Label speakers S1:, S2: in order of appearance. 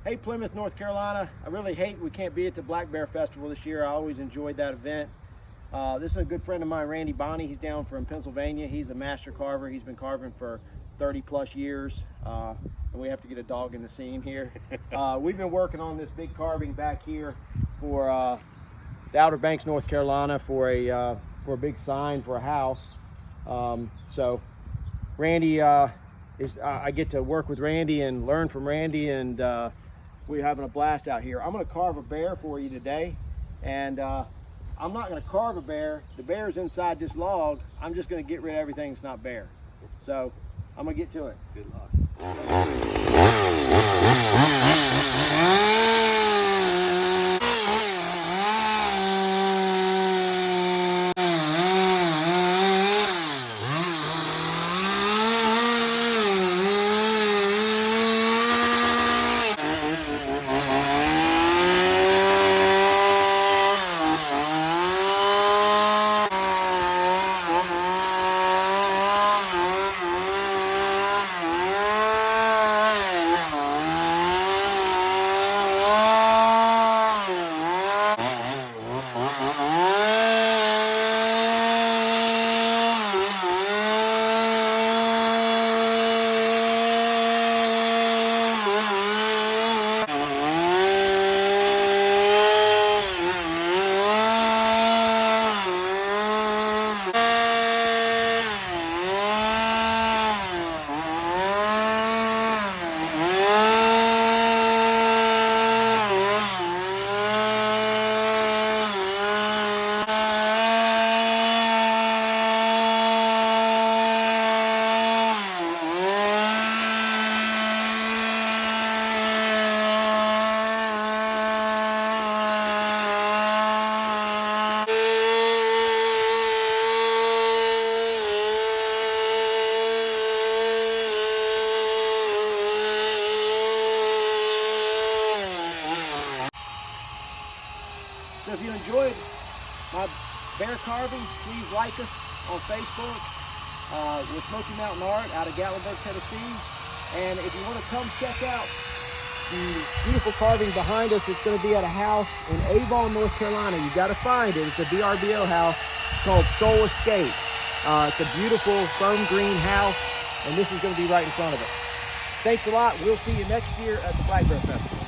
S1: Hey, Plymouth, North Carolina. I really hate we can't be at the Black Bear Festival this year. I always enjoyed that event. This is a good friend of mine, Randy Bonney. He's down from Pennsylvania. He's a master carver. He's been carving for 30 plus years. And we have to get a dog in the scene here. We've been working on this big carving back here for the Outer Banks, North Carolina, for a big sign for a house. So Randy I get to work with Randy and learn from Randy, and we're having a blast out here. I'm going to carve a bear for you today, and I'm not going to carve a bear. The bear's inside this log. I'm just going to get rid of everything that's not bear. So I'm going to get to it.
S2: Good luck.
S1: So if you enjoyed my bear carving, please like us on Facebook. We're Smoky Mountain Art out of Gatlinburg, Tennessee. And if you want to come check out the beautiful carving behind us, it's going to be at a house in Avon, North Carolina. You got to find it. It's a VRBO house called Soul Escape. It's a beautiful, firm green house, and this is going to be right in front of it. Thanks a lot. We'll see you next year at the Black Bear Festival.